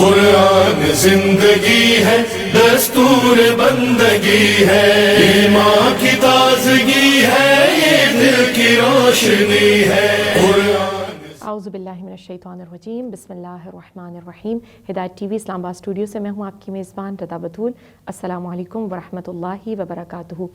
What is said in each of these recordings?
قرآن زندگی ہے، دستور بندگی ہے، ایمان کی تازگی ہے، یہ دل کی روشنی ہے۔ اعوذ باللہ من الشیطان الرجیم، بسم اللہ الرحمن الرحیم۔ ہدایت ٹی وی اسلام آباد اسٹوڈیو سے میں ہوں آپ کی میزبان رضا بطول۔ السلام علیکم ورحمۃ اللہ وبرکاتہ۔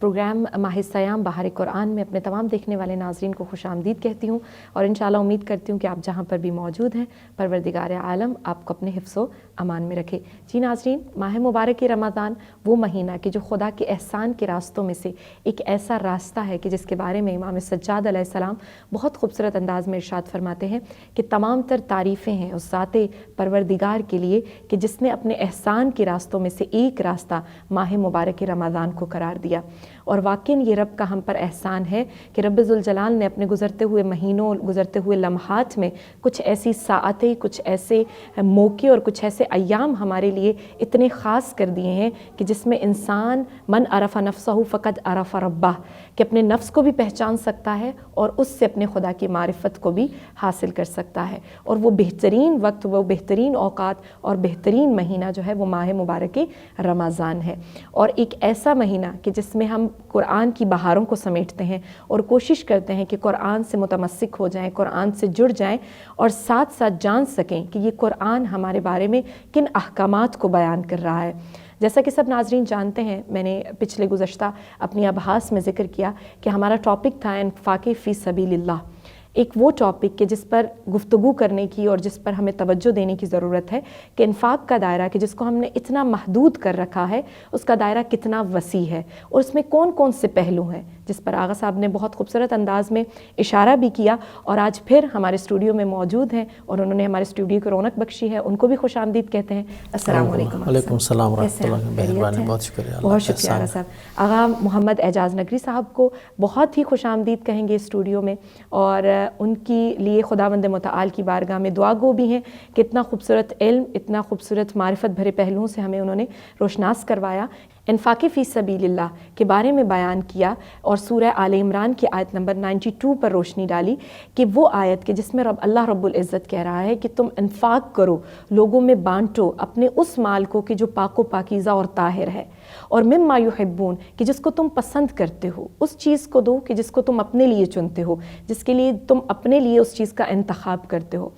پروگرام ماہ سیام بہار قرآن میں اپنے تمام دیکھنے والے ناظرین کو خوش آمدید کہتی ہوں، اور انشاءاللہ امید کرتی ہوں کہ آپ جہاں پر بھی موجود ہیں پروردگار عالم آپ کو اپنے حفظ و امان میں رکھے۔ جی ناظرین، ماہ مبارک رمضان وہ مہینہ کہ جو خدا کے احسان کے راستوں میں سے ایک ایسا راستہ ہے کہ جس کے بارے میں امام سجاد علیہ السلام بہت خوبصورت انداز میں ارشاد فرماتے ہیں کہ تمام تر تعریفیں ہیں اس ذات پروردگار کے لیے کہ جس نے اپنے احسان کے راستوں میں سے ایک راستہ ماہ مبارک رمضان کو قرار دیا۔ اور واقعاً یہ رب کا ہم پر احسان ہے کہ رب ذوالجلال نے اپنے گزرتے ہوئے مہینوں، گزرتے ہوئے لمحات میں کچھ ایسی ساعتیں، کچھ ایسے موقع اور کچھ ایسے ایام ہمارے لیے اتنے خاص کر دیے ہیں کہ جس میں انسان من عرف نفسہ فقد عرف ربہ، کہ اپنے نفس کو بھی پہچان سکتا ہے اور اس سے اپنے خدا کی معرفت کو بھی حاصل کر سکتا ہے۔ اور وہ بہترین وقت، وہ بہترین اوقات اور بہترین مہینہ جو ہے وہ ماہ مبارک رمضان ہے، اور ایک ایسا مہینہ کہ جس میں ہم قرآن کی بہاروں کو سمیٹتے ہیں اور کوشش کرتے ہیں کہ قرآن سے متمسک ہو جائیں، قرآن سے جڑ جائیں، اور ساتھ ساتھ جان سکیں کہ یہ قرآن ہمارے بارے میں کن احکامات کو بیان کر رہا ہے۔ جیسا کہ سب ناظرین جانتے ہیں، میں نے پچھلے گزشتہ اپنی ابحاث میں ذکر کیا کہ ہمارا ٹاپک تھا انفاق فی سبیل اللہ، ایک وہ ٹاپک کہ جس پر گفتگو کرنے کی اور جس پر ہمیں توجہ دینے کی ضرورت ہے کہ انفاق کا دائرہ کہ جس کو ہم نے اتنا محدود کر رکھا ہے اس کا دائرہ کتنا وسیع ہے، اور اس میں کون کون سے پہلو ہیں، جس پر آغا صاحب نے بہت خوبصورت انداز میں اشارہ بھی کیا، اور آج پھر ہمارے اسٹوڈیو میں موجود ہیں اور انہوں نے ہمارے اسٹوڈیو کو رونق بخشی ہے، ان کو بھی خوش آمدید کہتے ہیں۔ السلام علیکم۔ وعلیکم السلام ورحمۃ اللہ وبرکاتہ۔ بہت شکریہ، بہت شکریہ آغا صاحب۔ آغا محمد اعجاز نگری صاحب کو بہت ہی خوش آمدید کہیں گے اسٹوڈیو میں، اور ان کی لیے خداوند متعال کی بارگاہ میں دعا گو بھی ہیں کہ اتنا خوبصورت علم، اتنا خوبصورت معرفت بھرے پہلوؤں سے ہمیں انہوں نے روشناس کروایا، انفاق فی سبیل اللہ کے بارے میں بیان کیا، اور سورہ آل عمران کی آیت نمبر 92 پر روشنی ڈالی کہ وہ آیت کہ جس میں اللہ رب العزت کہہ رہا ہے کہ تم انفاق کرو، لوگوں میں بانٹو اپنے اس مال کو کہ جو پاک و پاکیزہ اور طاہر ہے، اور مما یحبون کہ جس کو تم پسند کرتے ہو، اس چیز کو دو کہ جس کو تم اپنے لیے چنتے ہو، جس کے لیے تم اپنے لیے اس چیز کا انتخاب کرتے ہو۔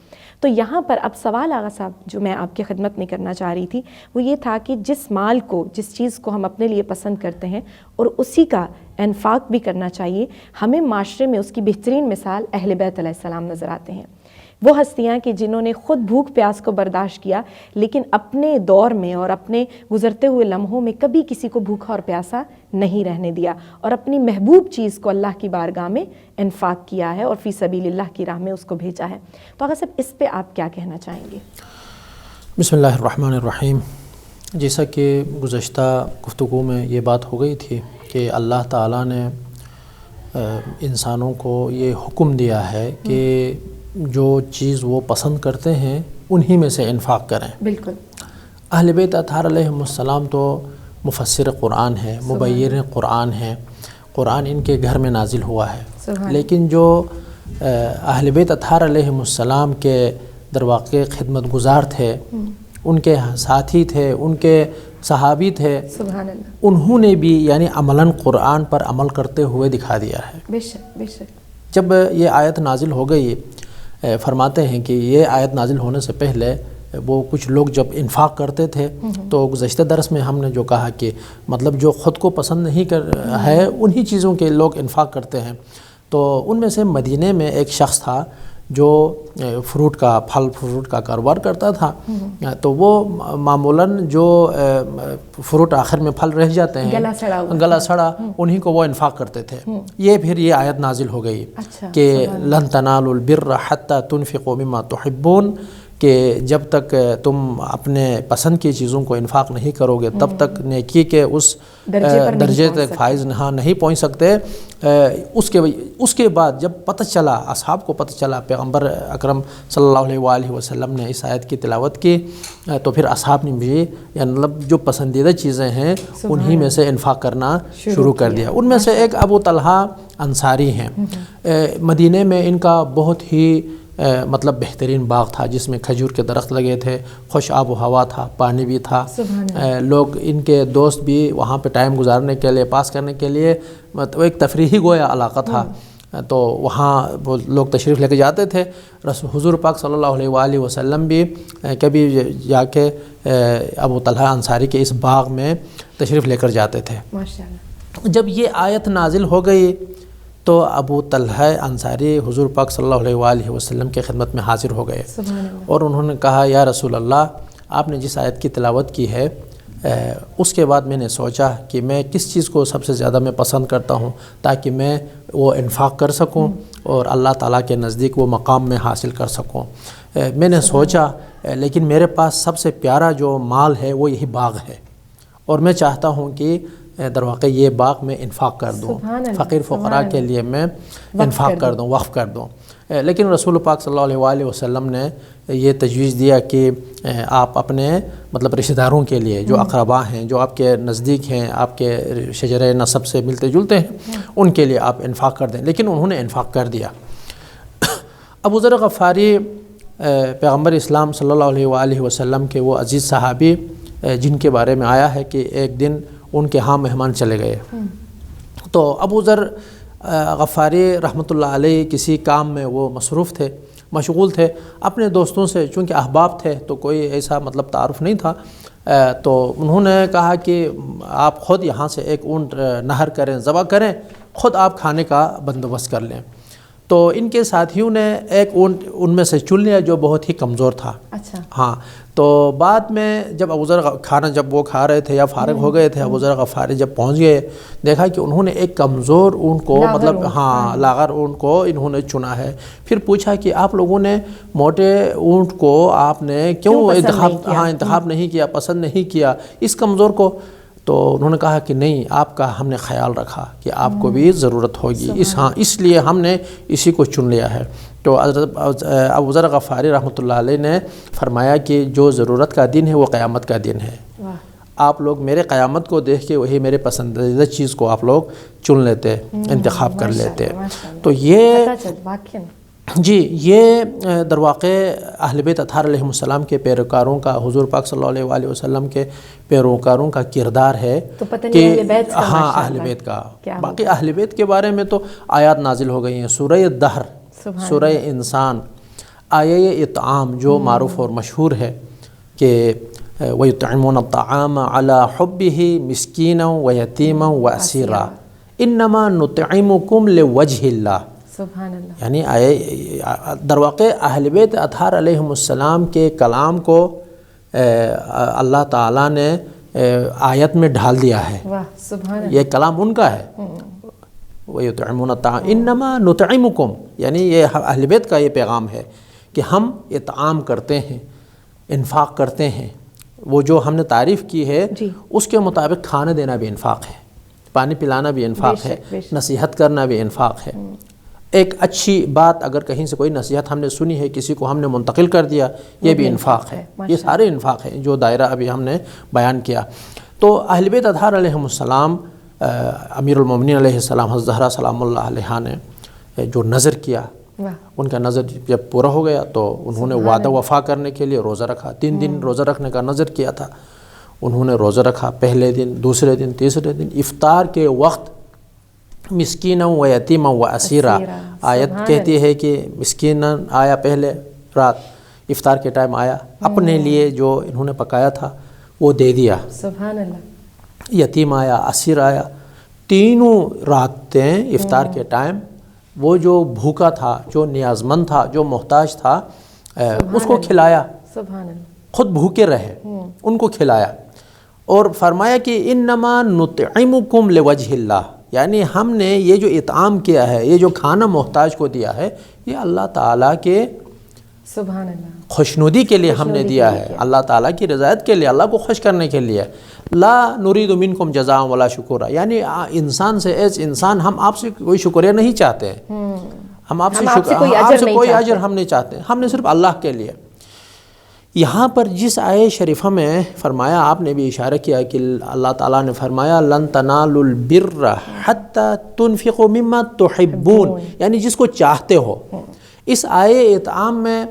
تو یہاں پر اب سوال آغا صاحب جو میں آپ کی خدمت میں کرنا چاہ رہی تھی وہ یہ تھا کہ جس مال کو، جس چیز کو ہم اپنے لیے پسند کرتے ہیں اور اسی کا انفاق بھی کرنا چاہیے، ہمیں معاشرے میں اس کی بہترین مثال اہل بیت علیہ السلام نظر آتے ہیں، وہ ہستیاں کہ جنہوں نے خود بھوک پیاس کو برداشت کیا لیکن اپنے دور میں اور اپنے گزرتے ہوئے لمحوں میں کبھی کسی کو بھوکا اور پیاسا نہیں رہنے دیا، اور اپنی محبوب چیز کو اللہ کی بارگاہ میں انفاق کیا ہے اور فی سبیل اللہ کی راہ میں اس کو بھیجا ہے۔ تو اگر صاحب اس پہ آپ کیا کہنا چاہیں گے؟ بسم اللہ الرحمن الرحیم۔ جیسا کہ گزشتہ گفتگو میں یہ بات ہو گئی تھی کہ اللہ تعالیٰ نے انسانوں کو یہ حکم دیا ہے کہ جو چیز وہ پسند کرتے ہیں انہی میں سے انفاق کریں۔ بالکل۔ اہل بیت اطہار علیہم السلام تو مفسر قرآن ہے، مبین قرآن ہے، قرآن ان کے گھر میں نازل ہوا ہے، لیکن جو اہل بیت اطہار علیہم السلام کے در واقع خدمت گزار تھے، ان کے ساتھی تھے، ان کے صحابی تھے، سبحان اللہ، انہوں نے بھی یعنی عملاً قرآن پر عمل کرتے ہوئے دکھا دیا ہے۔ بے شک بے شک۔ جب یہ آیت نازل ہو گئی، فرماتے ہیں کہ یہ آیت نازل ہونے سے پہلے وہ کچھ لوگ جب انفاق کرتے تھے تو گزشتہ درس میں ہم نے جو کہا کہ مطلب جو خود کو پسند نہیں ہے انہی چیزوں کے لوگ انفاق کرتے ہیں۔ تو ان میں سے مدینے میں ایک شخص تھا جو فروٹ کا کاروبار کرتا تھا، تو وہ معمولاً جو فروٹ آخر میں پھل رہ جاتے ہیں گلا سڑا انہی کو وہ انفاق کرتے تھے۔ یہ پھر یہ آیت نازل ہو گئی کہ لن تنالوا البر حتی تنفقوا مما تحبون، کہ جب تک تم اپنے پسند کی چیزوں کو انفاق نہیں کرو گے تب تک نیکی کے اس درجے تک فائز نہیں پہنچ سکتے۔ اس کے بعد جب پتہ چلا، اصحاب کو پتہ چلا، پیغمبر اکرم صلی اللہ علیہ وآلہ وسلم نے اس آیت کی تلاوت کی، تو پھر اصحاب نے بھی یعنی مطلب جو پسندیدہ چیزیں ہیں انہی میں سے انفاق کرنا شروع کر دیا۔ ان میں سے ایک ابو طلحہ انصاری ہیں، مدینے میں ان کا بہت ہی مطلب بہترین باغ تھا جس میں کھجور کے درخت لگے تھے، خوش آب و ہوا تھا، پانی بھی تھا، لوگ ان کے دوست بھی وہاں پہ ٹائم گزارنے کے لیے، پاس کرنے کے لیے، مطلب ایک تفریحی گویا علاقہ تھا، تو وہاں وہ لوگ تشریف لے کے جاتے تھے۔ حضور پاک صلی اللہ علیہ وآلہ وسلم بھی کبھی جا کے ابو طلحہ انصاری کے اس باغ میں تشریف لے کر جاتے تھے۔ ماشاءاللہ۔ جب یہ آیت نازل ہو گئی تو ابو طلحہ انصاری حضور پاک صلی اللہ علیہ وآلہ وسلم کے خدمت میں حاضر ہو گئے، اور انہوں نے کہا یا رسول اللہ، آپ نے جس آیت کی تلاوت کی ہے اس کے بعد میں نے سوچا کہ میں کس چیز کو سب سے زیادہ میں پسند کرتا ہوں تاکہ میں وہ انفاق کر سکوں اور اللہ تعالیٰ کے نزدیک وہ مقام میں حاصل کر سکوں۔ میں نے سوچا لیکن میرے پاس سب سے پیارا جو مال ہے وہ یہی باغ ہے، اور میں چاہتا ہوں کہ در واقع یہ باغ میں انفاق کر دوں، فقیر فقراء کے لیے میں انفاق کر دوں، وقف کر دوں۔ لیکن رسول پاک صلی اللہ علیہ وآلہ وسلم نے یہ تجویز دیا کہ آپ اپنے مطلب رشتہ داروں کے لیے جو اقربا ہیں، جو آپ کے نزدیک ہیں، آپ کے شجرہ نسب سے ملتے جلتے ہیں، ان کے لیے آپ انفاق کر دیں۔ لیکن انہوں نے انفاق کر دیا۔ ابو ذر غفاری پیغمبر اسلام صلی اللہ علیہ وآلہ وسلم کے وہ عزیز صحابی جن کے بارے میں آیا ہے کہ ایک دن ان کے ہاں مہمان چلے گئے، تو ابو ذر غفاری رحمۃ اللہ علیہ کسی کام میں وہ مصروف تھے، مشغول تھے، اپنے دوستوں سے چونکہ احباب تھے تو کوئی ایسا مطلب تعارف نہیں تھا، تو انہوں نے کہا کہ آپ خود یہاں سے ایک اونٹ نہر کریں، ذبح کریں، خود آپ کھانے کا بندوبست کر لیں۔ تو ان کے ساتھیوں نے ایک اونٹ ان میں سے چن لیا جو بہت ہی کمزور تھا۔ اچھا۔ ہاں، تو بعد میں جب ابو ذر کھانا جب وہ کھا رہے تھے یا فارغ ہو گئے تھے، ابو ذر غفاری جب پہنچ گئے، دیکھا کہ انہوں نے ایک کمزور اونٹ کو مطلب لاغر اونٹ کو انہوں نے چنا ہے۔ پھر پوچھا کہ آپ لوگوں نے موٹے اونٹ کو آپ نے کیوں انتخاب نہیں کیا، پسند نہیں کیا اس کمزور کو؟ تو انہوں نے کہا کہ نہیں، آپ کا ہم نے خیال رکھا کہ آپ کو بھی ضرورت ہوگی، اس لیے ہم نے اسی کو چن لیا ہے۔ تو ابو ذر غفاری رحمۃ اللہ علیہ نے فرمایا کہ جو ضرورت کا دن ہے وہ قیامت کا دن ہے، آپ لوگ میرے قیامت کو دیکھ کے وہی میرے پسندیدہ چیز کو آپ لوگ چن لیتے، انتخاب کر لیتے۔ تو یہ جی، یہ در واقع اہل بیت اطہار علیہم السلام کے پیروکاروں کا، حضور پاک صلی اللہ علیہ وآلہ وسلم کے پیروکاروں کا کردار ہے کہ ہاں اہل بیت کا۔ باقی اہل بیت کے بارے میں تو آیات نازل ہو گئی ہیں، سورہ دہر، سورہ انسان، آیہ اطعام جو معروف اور مشہور ہے کہ وَيُطْعِمُونَ الطَّعَامَ عَلَى حُبِّهِ مِسْكِينًا وَيَتِيمًا وَأَسِيرًا إِنَّمَا نُطْعِمُكُمْ لِوَجْهِ اللَّهِ۔ سبحان اللہ۔ یعنی در واقع اہل بیت اطہار علیہم السلام کے کلام کو اللہ تعالیٰ نے آیت میں ڈھال دیا ہے، یہ کلام ان کا ہے۔ وَيُطْعِمُونَ الطَّعَامَ إِنَّمَا نُطْعِمُكُمْ، یعنی یہ اہل بیت کا یہ پیغام ہے کہ ہم اطعام کرتے ہیں، انفاق کرتے ہیں، وہ جو ہم نے تعریف کی ہے اس کے مطابق کھانا دینا بھی انفاق ہے، پانی پلانا بھی انفاق ہے، نصیحت کرنا بھی انفاق ہے۔ ایک اچھی بات اگر کہیں سے کوئی نصیحت ہم نے سنی ہے، کسی کو ہم نے منتقل کر دیا، یہ بھی انفاق ہے۔ یہ سارے انفاق ہیں جو دائرہ ابھی ہم نے بیان کیا۔ تو اہل بیت اطہار علیہم السلام، امیر المومنین علیہ السلام حضرت زہرا سلام اللہ علیہا نے جو نظر کیا، ان کا نظر جب پورا ہو گیا تو انہوں نے وعدہ وفا کرنے کے لیے روزہ رکھا، 3 دن روزہ رکھنے کا نظر کیا تھا، انہوں نے روزہ رکھا، پہلے دن، دوسرے دن، تیسرے دن، افطار کے وقت مسکینا و یتیما و اسیرا، آیت کہتی ہے کہ مسکینا آیا پہلے رات، افطار کے ٹائم آیا، اپنے لیے جو انہوں نے پکایا تھا وہ دے دیا، سبحان اللہ، یتیم آیا، اسیر آیا، تینوں راتیں افطار کے ٹائم وہ جو بھوکا تھا، جو نیازمند تھا، جو محتاج تھا، اس کو کھلایا، سبحان اللہ، خود بھوکے رہے، ان کو کھلایا، اور فرمایا کہ انما نطعمکم لوجہ اللہ، یعنی ہم نے یہ جو اطعام کیا ہے، یہ جو کھانا محتاج کو دیا ہے، یہ اللہ تعالیٰ کے سبحان اللہ خوشنودی کے لیے ہم نے دیا ہے، اللہ تعالیٰ کی رضایت کے لیے، اللہ کو خوش کرنے کے لیے۔ لا نرید منکم جزاء ولا شکورا، یعنی انسان سے انسان ہم آپ سے کوئی شکریہ نہیں چاہتے، ہم آپ سے کوئی اجر ہم نہیں چاہتے، ہم نے صرف اللہ کے لیے۔ یہاں پر جس آیہ شریفہ میں فرمایا، آپ نے بھی اشارہ کیا کہ اللہ تعالیٰ نے فرمایا لن تنالوا البر حتی تنفقوا مما تحبون، یعنی جس کو چاہتے ہو، اس آئے اطعام میں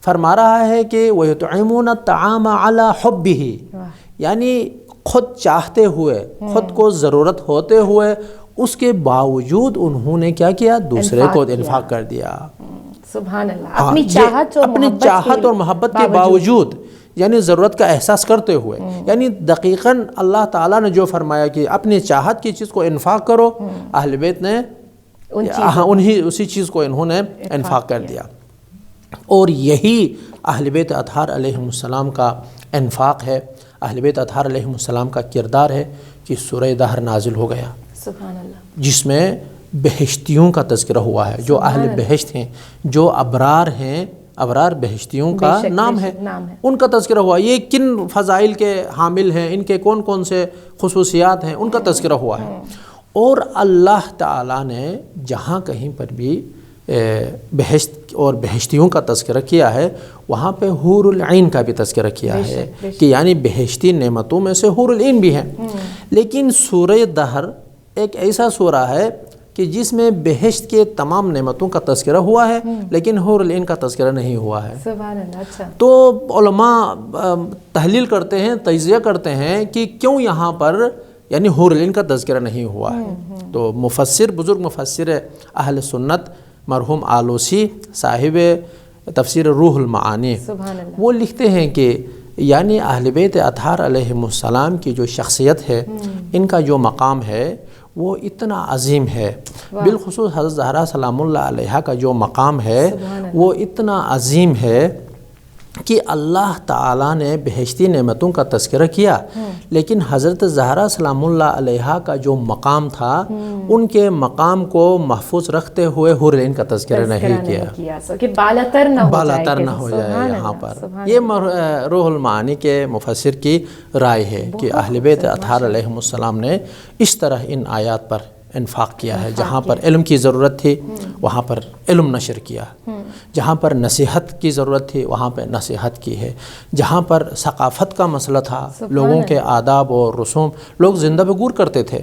فرما رہا ہے کہ وَيُطْعِمُونَ الطَّعَامَ عَلَى حُبِّهِ، یعنی خود چاہتے ہوئے، خود کو ضرورت ہوتے ہوئے، اس کے باوجود انہوں نے کیا کیا؟ دوسرے کو انفاق کر دیا. سبحان اللہ. اپنی چاہت اور محبت کے باوجود، یعنی ضرورت کا احساس کرتے ہوئے. یعنی دقیقاً اللہ تعالیٰ نے جو فرمایا کہ اپنی چاہت کی چیز کو انفاق کرو، اہل بیت نے اسی چیز کو انہوں نے انفاق کر دیا. اور یہی اہل بیت اطہار علیہم السلام کا انفاق ہے، اہل بیت اطہار علیہم السلام کا کردار ہے کہ سورہ دہر نازل ہو گیا، سبحان اللہ، جس میں بہشتیوں کا تذکرہ ہوا ہے. جو اہل بہشت ہیں، جو ابرار ہیں، ابرار بہشتیوں کا نام ہے، ان کا تذکرہ ہوا. یہ کن فضائل کے حامل ہیں، ان کے کون کون سے خصوصیات ہیں، ان کا تذکرہ ہوا ہے. اور اللہ تعالیٰ نے جہاں کہیں پر بھی بہشت اور بہشتیوں کا تذکرہ کیا ہے، وہاں پہ حور العین کا بھی تذکرہ کیا ہے کہ یعنی بہشتی نعمتوں میں سے حور العین بھی ہیں. لیکن سورہ دہر ایک ایسا سورہ ہے کہ جس میں بہشت کے تمام نعمتوں کا تذکرہ ہوا ہے، لیکن حور العین کا تذکرہ نہیں ہوا ہے. سبحان اللہ. اچھا، تو علماء تحلیل کرتے ہیں، تجزیہ کرتے ہیں کہ کیوں یہاں پر یعنی حور العین کا تذکرہ نہیں ہوا ہے. تو مفسر، بزرگ مفسر اہل سنت مرحوم آلوسی صاحب تفسیر روح المعانی، وہ لکھتے ہیں کہ یعنی اہل بیت اطہار علیہم السلام کی جو شخصیت ہے، ان کا جو مقام ہے وہ اتنا عظیم ہے. بالخصوص حضرت زہرا سلام اللہ علیہا کا جو مقام ہے وہ اتنا عظیم ہے کہ اللہ تعالیٰ نے بہشتی نعمتوں کا تذکرہ کیا، لیکن حضرت زہرا سلام اللہ علیہا کا جو مقام تھا، ان کے مقام کو محفوظ رکھتے ہوئے حور العین کا تذکرہ نہیں کیا کہ بالاتر نہ ہو جائے یہاں پر. یہ روح المعانی کے مفسر کی رائے ہے کہ اہل بیت اطہار علیہم السلام نے اس طرح ان آیات پر انفاق کیا ہے. جہاں پر علم کی ضرورت تھی وہاں پر علم نشر کیا، جہاں پر نصیحت کی ضرورت تھی وہاں پہ نصیحت کی ہے، جہاں پر ثقافت کا مسئلہ تھا، لوگوں کے آداب اور رسوم، لوگ زندہ بگور کرتے تھے.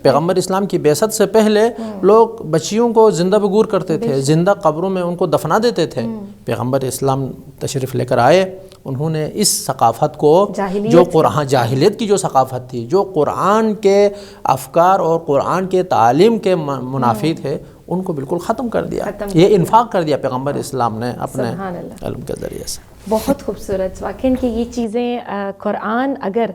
پیغمبر اسلام کی بعثت سے پہلے لوگ بچیوں کو زندہ بگور کرتے تھے، زندہ قبروں میں ان کو دفنا دیتے تھے. پیغمبر اسلام تشریف لے کر آئے، انہوں نے اس ثقافت کو جو قرآن، جاہلیت کی جو ثقافت تھی، جو قرآن کے افکار اور قرآن کے تعلیم کے منافی تھے، ان کو بالکل ختم کر دیا. یہ انفاق کر دیا پیغمبر اسلام نے اپنے علم کے ذریعے سے. بہت خوبصورت. واقعی کہ یہ چیزیں قرآن اگر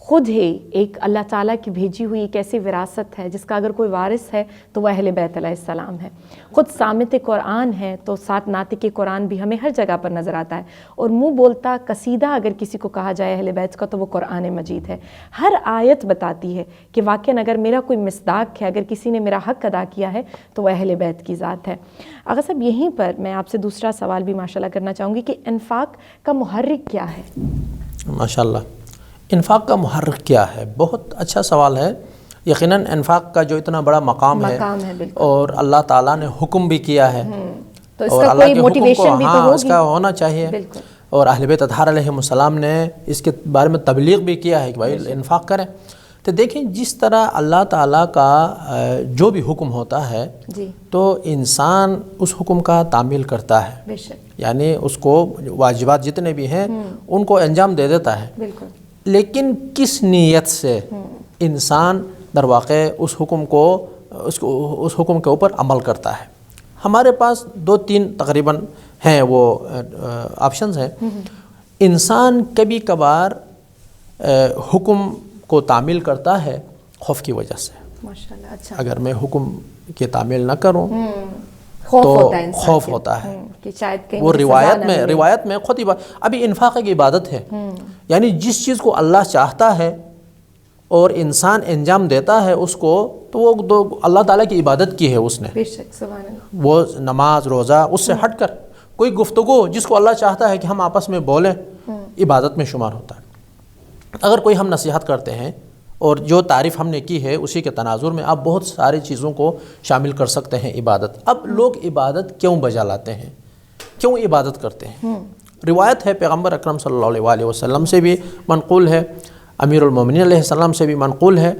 خود ہی ایک اللہ تعالیٰ کی بھیجی ہوئی ایک ایسی وراثت ہے جس کا اگر کوئی وارث ہے تو وہ اہل بیت علیہ السلام ہے. خود سامت قرآن ہے تو ساتھ ناطق قرآن بھی ہمیں ہر جگہ پر نظر آتا ہے. اور منہ بولتا قصیدہ اگر کسی کو کہا جائے اہل بیت کا تو وہ قرآن مجید ہے. ہر آیت بتاتی ہے کہ واقعاً اگر میرا کوئی مصداق ہے، اگر کسی نے میرا حق ادا کیا ہے تو وہ اہل بیت کی ذات ہے. آغا صاحب، یہیں پر میں آپ سے دوسرا سوال بھی ماشاءاللہ کرنا چاہوں گی کہ انفاق کا محرک کیا ہے؟ ماشاءاللہ، انفاق کا محرک کیا ہے؟ بہت اچھا سوال ہے. یقیناً انفاق کا جو اتنا بڑا مقام ہے اور اللہ تعالیٰ نے حکم بھی کیا ہے، تو اس کا کوئی موٹیویشن بھی تو ہوگی، اس کا ہونا چاہیے. اور اہل بیت اطہار علیہم السلام نے اس کے بارے میں تبلیغ بھی کیا ہے کہ بھائی انفاق کریں. تو دیکھیں، جس طرح اللہ تعالیٰ کا جو بھی حکم ہوتا ہے تو انسان اس حکم کا تعمیل کرتا ہے، یعنی اس کو واجبات جتنے بھی ہیں ان کو انجام دے دیتا ہے. لیکن کس نیت سے انسان در واقع اس حکم کے اوپر عمل کرتا ہے؟ ہمارے پاس 2-3 تقریباً ہیں وہ آپشنز ہیں. انسان کبھی کبھار حکم کو تعمیل کرتا ہے خوف کی وجہ سے. ماشاءاللہ. اچھا، اگر میں حکم کی تعمیل نہ کروں تو خوف ہوتا ہے کہ شاید وہ روایت میں خود ابھی انفاق ایک عبادت ہے. یعنی جس چیز کو اللہ چاہتا ہے اور انسان انجام دیتا ہے اس کو، تو وہ اللہ تعالیٰ کی عبادت کی ہے اس نے. وہ نماز، روزہ، اس سے ہٹ کر کوئی گفتگو جس کو اللہ چاہتا ہے کہ ہم آپس میں بولیں، عبادت میں شمار ہوتا ہے. اگر کوئی ہم نصیحت کرتے ہیں اور جو تعریف ہم نے کی ہے اسی کے تناظر میں آپ بہت ساری چیزوں کو شامل کر سکتے ہیں عبادت. اب لوگ عبادت کیوں بجا لاتے ہیں، کیوں عبادت کرتے ہیں؟ روایت ہے پیغمبر اکرم صلی اللہ علیہ وسلم سے بھی منقول ہے، امیر المومنین علیہ السلام سے بھی منقول ہے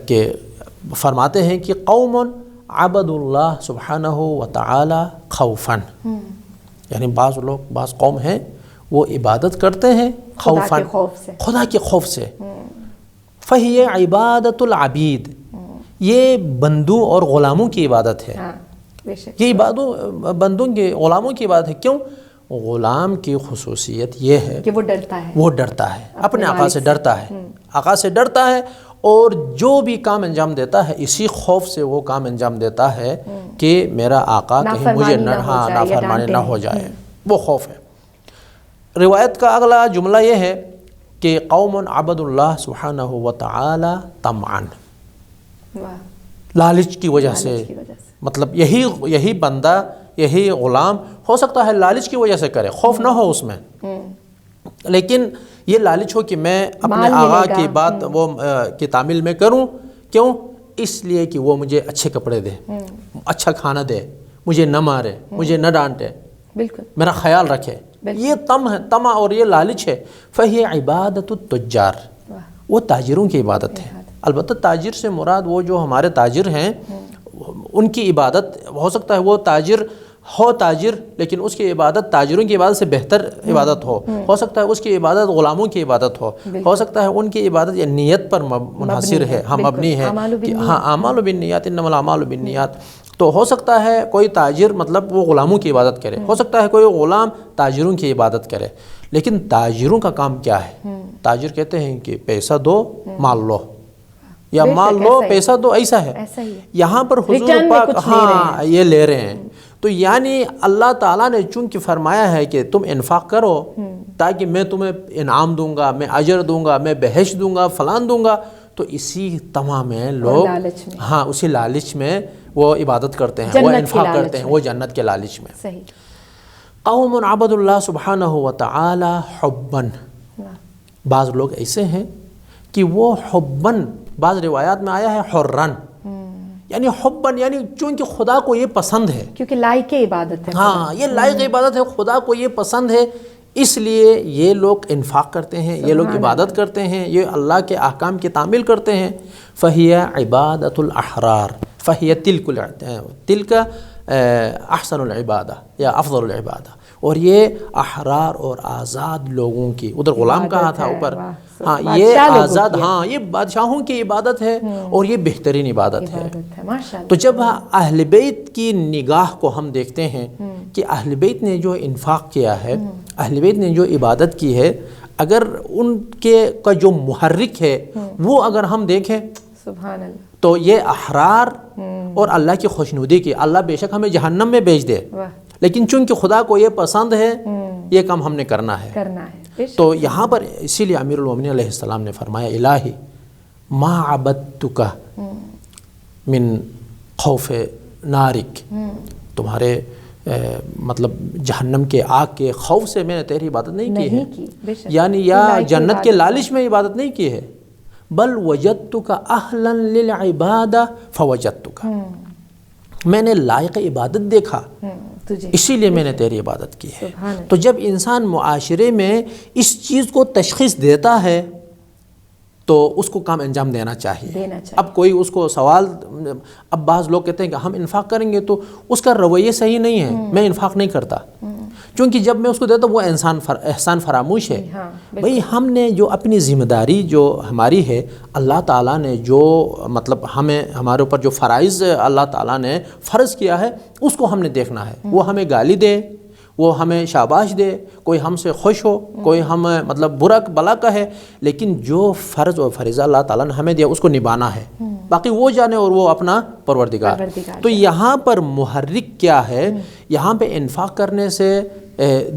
کہ فرماتے ہیں کہ قوم عبد اللہ سبحانہ و تعالی خوفاً، یعنی بعض لوگ بعض قوم ہیں وہ عبادت کرتے ہیں خوفاً، خدا کے خوف سے، فہی عبادت العبید، یہ بندوں اور غلاموں کی عبادت ہے، یہ بندوں کے غلاموں کی عبادت ہے۔ کیوں؟ غلام کی خصوصیت یہ ہے کہ وہ ڈرتا ہے اپنے آقا سے ڈرتا ہے، آقا سے ڈرتا ہے، اور جو بھی کام انجام دیتا ہے اسی خوف سے وہ کام انجام دیتا ہے کہ میرا آقا کہیں مجھے نافرمانی نہ ہو جائے، وہ خوف ہے۔ روایت کا اگلا جملہ یہ ہے کہ قوم عبد اللہ سبحانہ و تعالی طمعا، لالچ کی وجہ سے، مطلب یہی بندہ، یہی غلام ہو سکتا ہے لالچ کی وجہ سے کرے، خوف نہ ہو اس میں، لیکن یہ لالچ ہو کہ میں اپنے آقا کی بات وہ کی تعمیل میں کروں، کیوں؟ اس لیے کہ وہ مجھے اچھے کپڑے دے، اچھا کھانا دے، مجھے نہ مارے، مجھے نہ ڈانٹے، میرا خیال رکھے، یہ طمع اور یہ لالچ ہے۔ فہی عبادت التجار، وہ تاجروں کی عبادت ہے۔ البتہ تاجر سے مراد وہ جو ہمارے تاجر ہیں ان کی عبادت، ہو سکتا ہے وہ تاجر لیکن اس کی عبادت تاجروں کی عبادت سے بہتر عبادت ہو سکتا ہے اس کی عبادت غلاموں کی عبادت ہو سکتا ہے ان کی عبادت یا نیت پر منحصر ہے، مبنی ہے، ہاں اعمال بالنیات انما الاعمال بالنیات، تو ہو سکتا ہے کوئی تاجر مطلب وہ غلاموں کی عبادت کرے، ہو سکتا ہے کوئی غلام تاجروں کی عبادت کرے، لیکن تاجروں کا کام کیا ہے؟ تاجر کہتے ہیں کہ پیسہ دو مال لو، یا مال لو پیسہ دو، ایسا ہے۔ یہاں پر حضور پاک ہاں یہ لے رہے ہیں، تو یعنی اللہ تعالیٰ نے چونکہ فرمایا ہے کہ تم انفاق کرو تاکہ میں تمہیں انعام دوں گا، میں اجر دوں گا، میں بہشت دوں گا، فلان دوں گا، تو اسی طمع میں لوگ ہاں اسی لالچ میں وہ عبادت کرتے ہیں، وہ انفاق کرتے ہیں، وہ جنت کے لالچ میں۔ قوم عبد اللہ سبحانہ و تعالی حباً، بعض لوگ ایسے ہیں کہ وہ حباً، بعض روایات میں آیا ہے حرن، یعنی حباً یعنی چونکہ خدا کو یہ پسند ہے، کیونکہ لائق عبادت ہے، ہاں یہ لائق عبادت ہے، خدا کو یہ پسند ہے، اس لیے یہ لوگ انفاق کرتے ہیں، یہ لوگ عبادت کرتے ہیں، یہ اللہ کے احکام کی تعمیل کرتے ہیں۔ فہی عبادت الاحرار، فہی تلک احسن العبادہ یا افضل العبادہ، اور یہ احرار اور آزاد لوگوں کی، ادھر غلام کہا تھا اوپر، ہاں یہ آزاد، ہاں یہ بادشاہوں کی عبادت ہے اور یہ بہترین عبادت ہے۔ تو جب اہل بیت کی نگاہ کو ہم دیکھتے ہیں کہ اہل بیت نے جو انفاق کیا ہے، اہل بیت نے جو عبادت کی ہے، اگر ان کے کا جو محرک ہے وہ اگر ہم دیکھیں سبحان اللہ، تو یہ احرار اور اللہ کی خوشنودی کی، اللہ بے شک ہمیں جہنم میں بھیج دے، لیکن چونکہ خدا کو یہ پسند ہے یہ کام ہم نے کرنا ہے۔ تو یہاں پر اسی لیے امیر المومنین علیہ السلام نے فرمایا الہی ما عبدتک من خوف نارک، تمہارے مطلب جہنم کے آگ کے خوف سے میں نے تیری عبادت نہیں کی ہے، یعنی یا جنت کے لالچ میں عبادت نہیں کی ہے، بل وجدتک اہلا للعبادہ فوجدتک، میں نے لائق عبادت دیکھا اسی لیے میں نے تیری عبادت کی ہے۔ تو جب انسان معاشرے میں اس چیز کو تشخیص دیتا ہے تو اس کو کام انجام دینا چاہیے۔ اب کوئی اس کو سوال، اب بعض لوگ کہتے ہیں کہ ہم انفاق کریں گے، تو اس کا رویہ صحیح نہیں ہے، میں انفاق نہیں کرتا، کیونکہ جب میں اس کو دیتا ہوں وہ احسان فراموش ہے۔ بھئی ہم نے جو اپنی ذمہ داری جو ہماری ہے، اللہ تعالیٰ نے جو مطلب ہمارے اوپر جو فرائض اللہ تعالیٰ نے فرض کیا ہے اس کو ہم نے دیکھنا ہے، وہ ہمیں گالی دے، وہ ہمیں شاباش دے، کوئی ہم سے خوش ہو، کوئی ہم مطلب برا بلا کہے، لیکن جو فرض و فریضہ اللہ تعالیٰ نے ہمیں دیا اس کو نبھانا ہے، باقی وہ جانے اور وہ اپنا پروردگار۔ تو یہاں پر محرک کیا ہے؟ یہاں پہ انفاق کرنے سے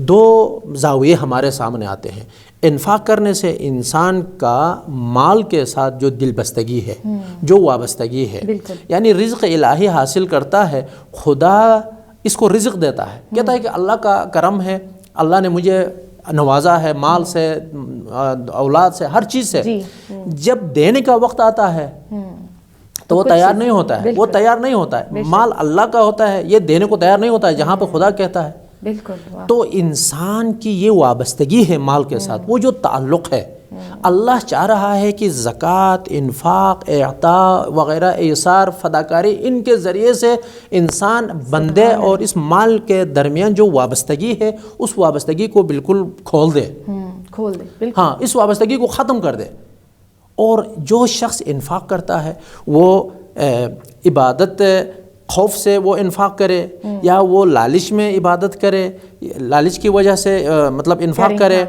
دو زاویے ہمارے سامنے آتے ہیں۔ انفاق کرنے سے انسان کا مال کے ساتھ جو دل بستگی ہے، جو وابستگی ہے، یعنی رزق الہی حاصل کرتا ہے، خدا اس کو رزق دیتا ہے، کہتا ہے کہ اللہ کا کرم ہے، اللہ نے مجھے نوازا ہے مال سے، اولاد سے، ہر چیز سے، جب دینے کا وقت آتا ہے تو وہ تیار نہیں ہوتا ہے، وہ تیار نہیں ہوتا ہے، مال اللہ کا ہوتا ہے، یہ دینے کو تیار نہیں ہوتا ہے جہاں پہ خدا کہتا ہے۔ تو انسان کی یہ وابستگی ہے مال کے ساتھ، وہ جو تعلق ہے اللہ چاہ رہا ہے کہ زکوٰۃ، انفاق، اعطاء وغیرہ، ایثار، فداکاری، ان کے ذریعے سے انسان بندے اور اس مال کے درمیان جو وابستگی ہے اس وابستگی کو بالکل کھول دے، بالکل، ہاں اس وابستگی کو ختم کر دے. اور جو شخص انفاق کرتا ہے وہ عبادت خوف سے وہ انفاق کرے، یا وہ لالچ میں عبادت کرے، لالچ کی وجہ سے مطلب انفاق کرے،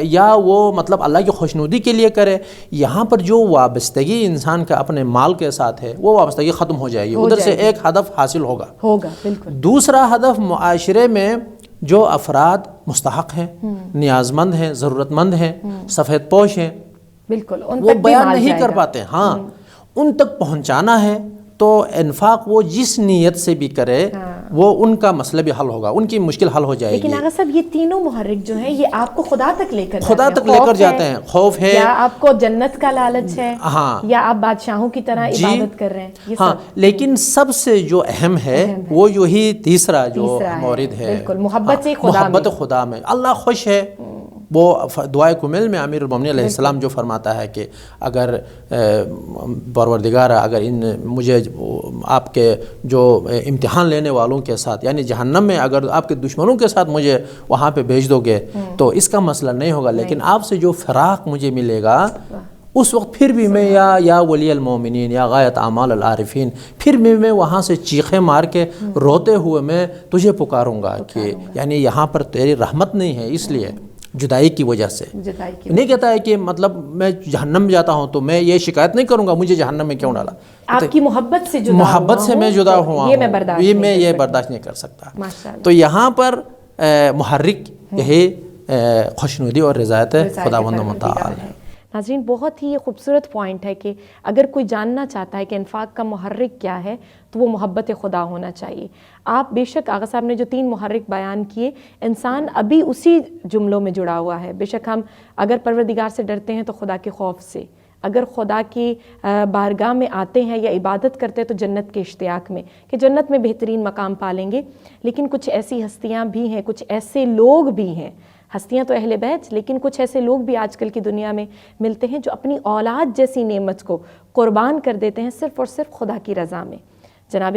یا وہ مطلب اللہ کی خوشنودی کے لیے کرے، یہاں پر جو وابستگی انسان کا اپنے مال کے ساتھ ہے وہ وابستگی ختم ہو جائے گی. ادھر سے ایک ہدف حاصل ہوگا. بالکل. دوسرا ہدف، معاشرے میں جو افراد مستحق ہیں، نیاز مند ہیں، ضرورت مند ہیں، سفید پوش ہیں، بالکل وہ بیان نہیں کر پاتے، ہاں ان تک پہنچانا ہے. تو انفاق وہ جس نیت سے بھی کرے وہ ان کا مسئلہ بھی حل ہوگا، ان کی مشکل حل ہو جائے گی. لیکن آغا صاحب یہ تینوں محرک جو ہیں یہ آپ کو خدا تک لے کر جاتے ہیں. خوف ہے، یا آپ کو جنت کا لالچ ہے، ہاں، یا آپ بادشاہوں کی طرح عبادت کر رہے ہیں، ہاں. لیکن سب سے جو اہم ہے وہ یہی تیسرا جو مورد ہے، بالکل محبت خدا میں. اللہ خوش ہے. وہ دعائے کمیل میں امیر المومنین علیہ السلام جو فرماتا ہے کہ اگر پروردگار اگر مجھے آپ کے جو امتحان لینے والوں کے ساتھ یعنی جہنم میں اگر آپ کے دشمنوں کے ساتھ مجھے وہاں پہ بھیج دو گے تو اس کا مسئلہ نہیں ہوگا، لیکن آپ سے جو فراق مجھے ملے گا اس وقت پھر بھی میں یا ولی المومنین یا غایت اعمال العارفین، پھر بھی میں وہاں سے چیخیں مار کے روتے ہوئے میں تجھے پکاروں گا کہ یعنی یہاں پر تیری رحمت نہیں ہے، اس لیے جدائی کی وجہ سے. نہیں کہتا ہے کہ مطلب میں جہنم میں جاتا ہوں تو میں یہ شکایت نہیں کروں گا مجھے جہنم میں کیوں ڈالا. آپ کی محبت سے میں جدا ہوا ہوں، یہ برداشت نہیں کر سکتا. تو یہاں پر محرک یہی خوشنودی اور رضایت خداوند متعال ہے. ناظرین بہت ہی خوبصورت پوائنٹ ہے کہ اگر کوئی جاننا چاہتا ہے کہ انفاق کا محرک کیا ہے تو وہ محبت خدا ہونا چاہیے. آپ بے شک آغا صاحب نے جو 3 محرک بیان کیے، انسان ابھی اسی جملوں میں جڑا ہوا ہے. بے شک ہم اگر پروردگار سے ڈرتے ہیں تو خدا کے خوف سے، اگر خدا کی بارگاہ میں آتے ہیں یا عبادت کرتے ہیں تو جنت کے اشتیاق میں کہ جنت میں بہترین مقام پالیں گے. لیکن کچھ ایسی ہستیاں بھی ہیں، کچھ ایسے لوگ بھی ہیں، ہستیاں تو اہل بیت، لیکن کچھ ایسے لوگ بھی آج کل کی دنیا میں ملتے ہیں جو اپنی اولاد جیسی نعمت کو قربان کر دیتے ہیں صرف اور صرف خدا کی رضا میں. جناب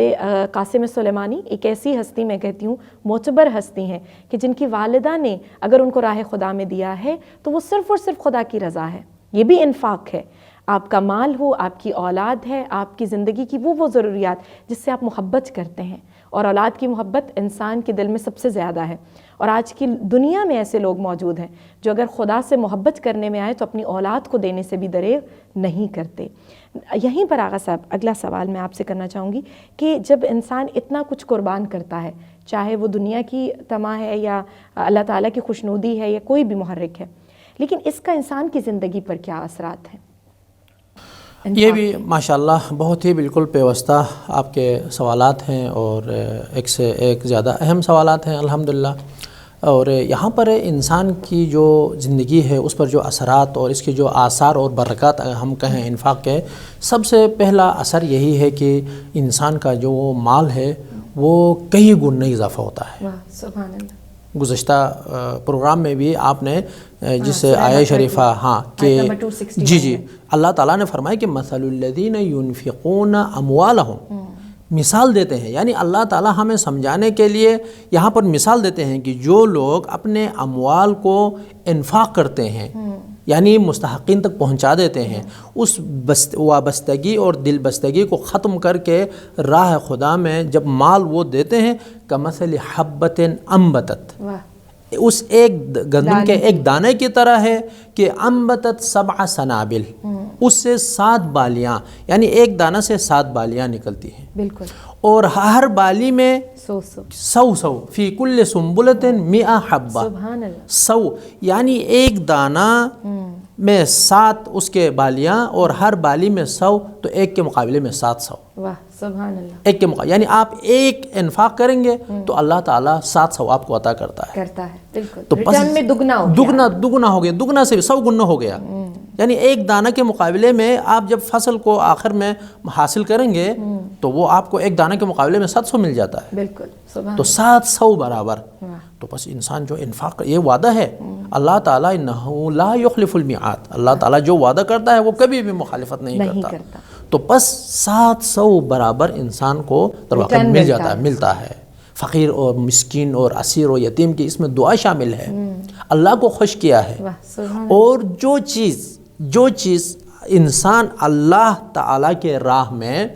قاسم سلیمانی ایک ایسی ہستی میں کہتی ہوں معتبر ہستی ہیں کہ جن کی والدہ نے اگر ان کو راہ خدا میں دیا ہے تو وہ صرف اور صرف خدا کی رضا ہے. یہ بھی انفاق ہے. آپ کا مال ہو، آپ کی اولاد ہے، آپ کی زندگی کی وہ ضروریات جس سے آپ محبت کرتے ہیں، اور اولاد کی محبت انسان کے دل میں سب سے زیادہ ہے. اور آج کی دنیا میں ایسے لوگ موجود ہیں جو اگر خدا سے محبت کرنے میں آئے تو اپنی اولاد کو دینے سے بھی دریغ نہیں کرتے. یہیں پر آغا صاحب اگلا سوال میں آپ سے کرنا چاہوں گی کہ جب انسان اتنا کچھ قربان کرتا ہے، چاہے وہ دنیا کی طمع ہے یا اللہ تعالیٰ کی خوشنودی ہے یا کوئی بھی محرک ہے، لیکن اس کا انسان کی زندگی پر کیا اثرات ہیں؟ یہ بھی ماشاءاللہ بہت ہی بالکل پیوستہ آپ کے سوالات ہیں، اور ایک سے ایک زیادہ اہم سوالات ہیں الحمدللہ. اور یہاں پر انسان کی جو زندگی ہے اس پر جو اثرات اور اس کے جو آثار اور برکات ہم کہیں انفاق کے، سب سے پہلا اثر یہی ہے کہ انسان کا جو مال ہے وہ کئی گنا اضافہ ہوتا ہے. سبحان اللہ. گزشتہ پروگرام میں بھی آپ نے جس آیہ شریفہ کہ جی اللہ تعالیٰ نے فرمایا کہ مثل الذین ينفقون اموالهم، مثال دیتے ہیں، یعنی اللہ تعالیٰ ہمیں سمجھانے کے لیے یہاں پر مثال دیتے ہیں کہ جو لوگ اپنے اموال کو انفاق کرتے ہیں یعنی مستحقین تک پہنچا دیتے ہیں، اس وابستگی اور دل بستگی کو ختم کر کے راہ خدا میں جب مال وہ دیتے ہیں، کمثل حبۃ انبتت، اس ایک گندم کے ایک دانے کی طرح ہے کہ انبتت 7 سنابل، اس سے 7 بالیاں، یعنی ایک دانہ سے 7 بالیاں نکلتی ہیں. بالکل. اور ہر بالی میں 100 فی کل سنبلۃ 100 حبہ، 100 یعنی ایک دانہ میں 7 اس کے بالیاں، اور ہر بالی میں 100، تو ایک کے مقابلے میں 700. واہ سبحان اللہ. ایک کے مقابلے یعنی آپ ایک انفاق کریں گے تو اللہ تعالیٰ 700 آپ کو عطا کرتا ہے. بالکل. تو ریٹرن میں دگنا ہو گیا، دگنا سے بھی 100 گنا ہو گیا. یعنی ایک دانہ کے مقابلے میں آپ جب فصل کو آخر میں حاصل کریں گے تو وہ آپ کو ایک دانہ کے مقابلے میں 700 مل جاتا ہے، بالکل، سبحان تو 700 برابر۔ تو بس انسان جو انفاق، یہ وعدہ ہے اللہ تعالیٰ انہ لا یخلف المیعاد، اللہ تعالیٰ جو وعدہ کرتا ہے وہ کبھی بھی مخالفت نہیں کرتا۔ تو بس 700 برابر انسان کو در واقع مل جاتا ہے، ملتا ہے۔ فقیر اور مسکین اور اسیر و یتیم کی اس میں دعا شامل ہے، اللہ کو خوش کیا ہے۔ اور جو چیز انسان اللہ تعالیٰ کے راہ میں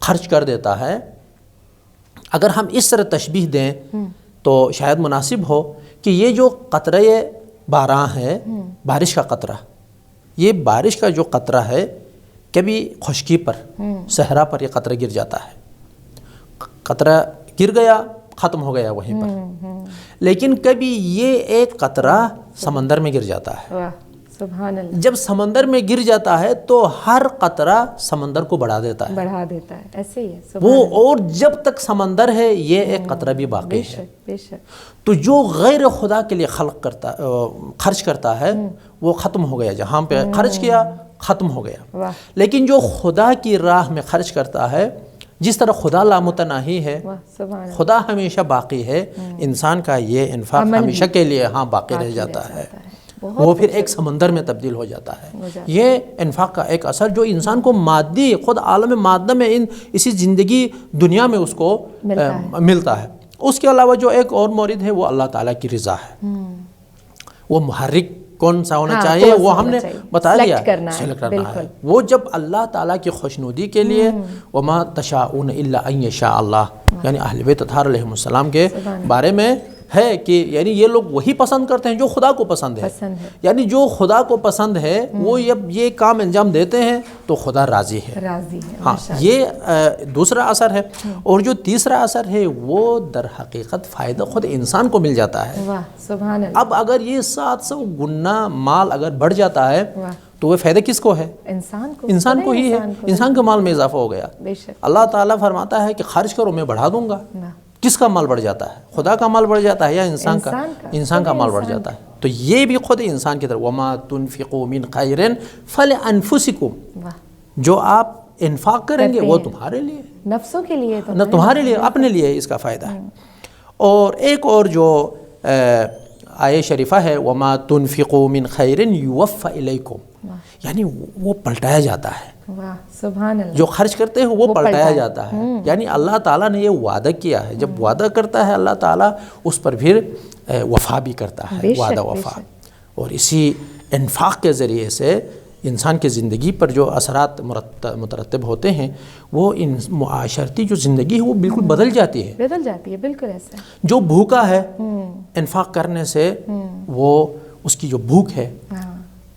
خرچ کر دیتا ہے، اگر ہم اس طرح تشبیہ دیں تو شاید مناسب ہو کہ یہ جو قطرہ باراں ہے، بارش کا قطرہ، یہ بارش کا جو قطرہ ہے کبھی خشکی پر، صحرا پر یہ قطرہ گر جاتا ہے، قطرہ گر گیا، ختم ہو گیا وہیں پر، لیکن کبھی یہ ایک قطرہ سمندر میں گر جاتا ہے۔ سبحان اللہ، جب سمندر میں گر جاتا ہے تو ہر قطرہ سمندر کو بڑھا دیتا ہے، ایسے ہی ہے وہ، اور جب تک سمندر ہے یہ ایک قطرہ بھی باقی ہے۔ بے شک۔ تو جو غیر خدا کے لیے خرچ کرتا ہے وہ ختم ہو گیا، جہاں پہ خرچ کیا ختم ہو گیا۔ لیکن جو خدا کی راہ میں خرچ کرتا ہے، جس طرح خدا لامتناہی ہے، خدا ہمیشہ باقی ہے، انسان کا یہ انفاق ہمیشہ کے لیے باقی رہ جاتا ہے، وہ پھر ایک سمندر میں تبدیل ہو جاتا ہے۔ یہ انفاق کا ایک اثر جو انسان کو مادی، خود عالم مادہ میں اسی زندگی دنیا میں اس کو ملتا ہے۔ اس کے علاوہ جو ایک اور مورد ہے وہ اللہ تعالیٰ کی رضا ہے۔ وہ محرک کون سا ہونا چاہیے وہ ہم نے بتا دیا، سلیکٹ کرنا ہے۔ وہ جب اللہ تعالیٰ کی خوشنودی کے لیے، وما تشاءون الا ان یشاء اللہ، یعنی اہل بیت اطہار علیہ السلام کے بارے میں ہے کہ یعنی یہ لوگ وہی پسند کرتے ہیں جو خدا کو پسند ہے، یعنی جو خدا کو پسند ہے وہ جب یہ کام انجام دیتے ہیں تو خدا راضی ہے۔ ہاں، یہ دوسرا اثر ہے۔ اور جو تیسرا اثر ہے وہ در حقیقت فائدہ خود انسان کو مل جاتا ہے۔ اب اگر یہ 700 گنا مال اگر بڑھ جاتا ہے تو وہ فائدہ کس کو ہے؟ انسان کو ہی ہے، انسان کے مال میں اضافہ ہو گیا۔ اللہ تعالیٰ فرماتا ہے کہ خرچ کرو میں بڑھا دوں گا۔ کس کا مال بڑھ جاتا ہے؟ خدا کا مال بڑھ جاتا ہے یا انسان کا؟ انسان کا مال بڑھ جاتا ہے۔ تو یہ بھی خود انسان کی طرف، وما تنفقوا من خیر فلانفسکم، جو آپ انفاق کریں گے وہ تمہارے لیے، نفسوں کے لیے، نہ تمہارے لیے، اپنے لیے اس کا فائدہ ہے۔ اور ایک اور جو آیہ شریفہ ہے، وما تنفقوا من خیر یوفى الیکم، یعنی وہ پلٹایا جاتا ہے۔ سبحان اللہ، جو خرچ کرتے ہیں وہ پلٹایا جاتا ہے، یعنی اللہ تعالیٰ نے یہ وعدہ کیا ہے، جب وعدہ کرتا ہے اللہ تعالیٰ اس پر پھر وفا بھی کرتا ہے، وعدہ وفا۔ اور اسی انفاق کے ذریعے سے انسان کی زندگی پر جو اثرات مترتب ہوتے ہیں، وہ معاشرتی جو زندگی ہے وہ بالکل بدل جاتی ہے، بالکل ایسا۔ جو بھوکا ہے انفاق کرنے سے وہ اس کی جو بھوک ہے،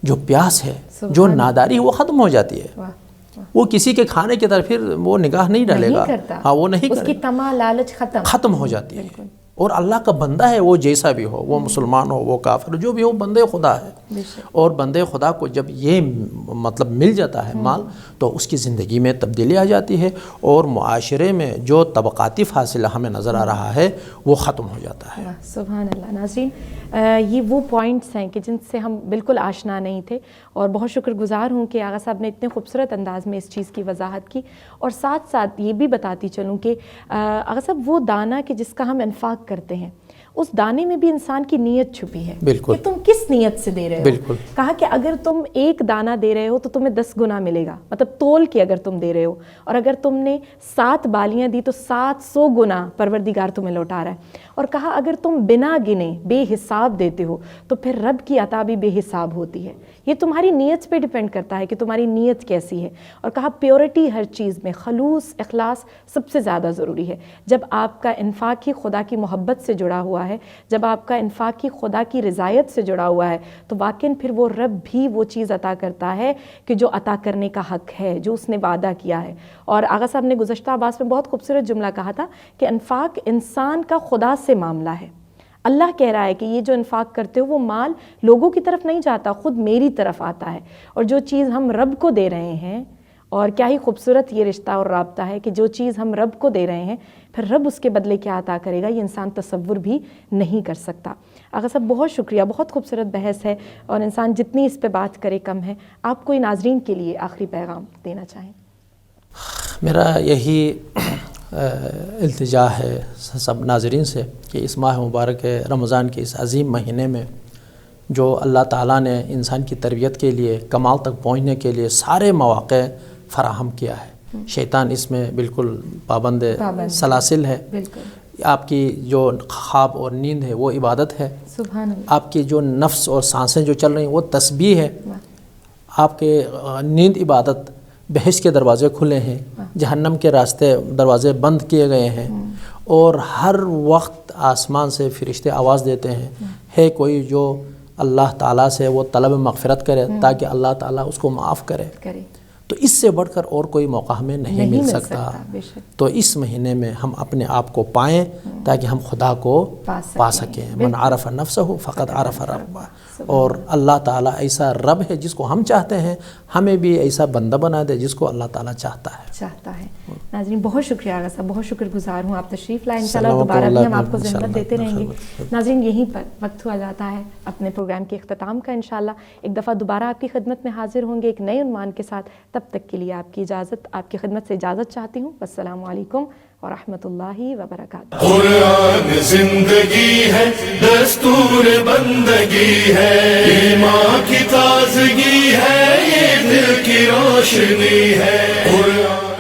جو پیاس ہے، جو ناداری ہے وہ ختم ہو جاتی ہے۔ وہ کسی کے کھانے کی طرف پھر وہ نگاہ نہیں ڈالے گا، ہاں وہ نہیں کرے، اس کی تمام لالچ ختم ہو جاتی ہے۔ اور اللہ کا بندہ ہے، وہ جیسا بھی ہو، وہ مسلمان ہو، وہ کافر، جو بھی ہو، بندے خدا ہے۔ اور بندے خدا کو جب یہ مطلب مل جاتا ہے مال، تو اس کی زندگی میں تبدیلی آ جاتی ہے، اور معاشرے میں جو طبقاتی فاصلہ ہمیں نظر آ رہا ہے وہ ختم ہو جاتا ہے۔ سبحان اللہ۔ ناظرین، یہ وہ پوائنٹس ہیں کہ جن سے ہم بالکل آشنا نہیں تھے، اور بہت شکر گزار ہوں کہ آغا صاحب نے اتنے خوبصورت انداز میں اس چیز کی وضاحت کی۔ اور ساتھ ساتھ یہ بھی بتاتی چلوں کہ آغا صاحب وہ دانہ کہ جس کا ہم انفاق کرتے ہیں، اس دانے میں بھی انسان کی نیت چھپی ہے، بالکل، کہ تم کس نیت سے دے رہے ہو۔ بالکل، کہا کہ اگر تم ایک دانہ دے رہے ہو تو تمہیں 10 گنا ملے گا، مطلب تول کے اگر تم دے رہے ہو، اور اگر تم نے 7 بالیاں دی تو 700 گنا پروردگار تمہیں لوٹا رہا ہے۔ اور کہا اگر تم بنا گنے بے حساب دیتے ہو تو پھر رب کی عطا بھی بے حساب ہوتی ہے۔ یہ تمہاری نیت پہ ڈیپینڈ کرتا ہے کہ تمہاری نیت کیسی ہے۔ اور کہا پیورٹی ہر چیز میں، خلوص، اخلاص سب سے زیادہ ضروری ہے۔ جب آپ کا انفاق ہی خدا کی محبت سے جڑا ہوا ہے، جب آپ کا انفاق ہی خدا کی رضایت سے جڑا ہوا ہے، تو واقعاً پھر وہ رب بھی وہ چیز عطا کرتا ہے کہ جو عطا کرنے کا حق ہے، جو اس نے وعدہ کیا ہے۔ اور آغا صاحب نے گزشتہ عباس میں بہت خوبصورت جملہ کہا تھا کہ انفاق انسان کا خدا سے معاملہ ہے۔ اللہ کہہ رہا ہے کہ یہ جو انفاق کرتے ہو وہ مال لوگوں کی طرف نہیں جاتا، خود میری طرف آتا ہے۔ اور جو چیز ہم رب کو دے رہے ہیں اور کیا ہی خوبصورت یہ رشتہ اور رابطہ ہے کہ جو چیز ہم رب کو دے رہے ہیں پھر رب اس کے بدلے کیا عطا کرے گا یہ انسان تصور بھی نہیں کر سکتا۔ آغا صاحب بہت شکریہ، بہت خوبصورت بحث ہے اور انسان جتنی اس پہ بات کرے کم ہے۔ آپ کوئی ناظرین کے لیے آخری پیغام دینا چاہیں؟ میرا یہی التجا ہے سب ناظرین سے کہ اس ماہ مبارک رمضان کے اس عظیم مہینے میں جو اللہ تعالیٰ نے انسان کی تربیت کے لیے کمال تک پہنچنے کے لیے سارے مواقع فراہم کیا ہے، شیطان اس میں بالکل پابند سلاسل ہے۔ آپ کی جو خواب اور نیند ہے وہ عبادت ہے، سبحان اللہ۔ آپ کی جو نفس اور سانسیں جو چل رہی ہیں وہ تسبیح ہے، آپ کے نیند عبادت، بہشت کے دروازے کھلے ہیں، جہنم کے راستے دروازے بند کیے گئے ہیں، اور ہر وقت آسمان سے فرشتے آواز دیتے ہیں، ہے کوئی جو اللہ تعالیٰ سے وہ طلب مغفرت کرے تاکہ اللہ تعالیٰ اس کو معاف کرے۔ تو اس سے بڑھ کر اور کوئی موقع ہمیں نہیں مل سکتا۔ تو اس مہینے میں ہم اپنے آپ کو پائیں تاکہ ہم خدا کو پا سکیں۔ من عرف نفسہ فقط عرف ربہ۔ اور اللہ تعالیٰ ایسا رب ہے جس کو ہم چاہتے ہیں، ہمیں بھی ایسا بندہ بنا دے جس کو اللہ تعالیٰ چاہتا ہے۔ ناظرین بہت شکریہ آغا صاحب، بہت شکر گزار ہوں، آپ تشریف لائیں، انشاءاللہ دوبارہ بھی ہم آپ کو زحمت دیتے رہیں گے۔ ناظرین یہیں پر وقت ہوا جاتا ہے اپنے پروگرام کے اختتام کا، انشاءاللہ ایک دفعہ دوبارہ آپ کی خدمت میں حاضر ہوں گے ایک نئے عنوان کے ساتھ۔ تب تک کے لیے آپ کی خدمت سے اجازت چاہتی ہوں۔ السلام علیکم ورحمۃ اللہ وبرکاتہ۔ قرآن زندگی ہے، دستور بندگی ہے، ایمان کی تازگی ہے، یہ دل کی روشنی ہے۔ قرآن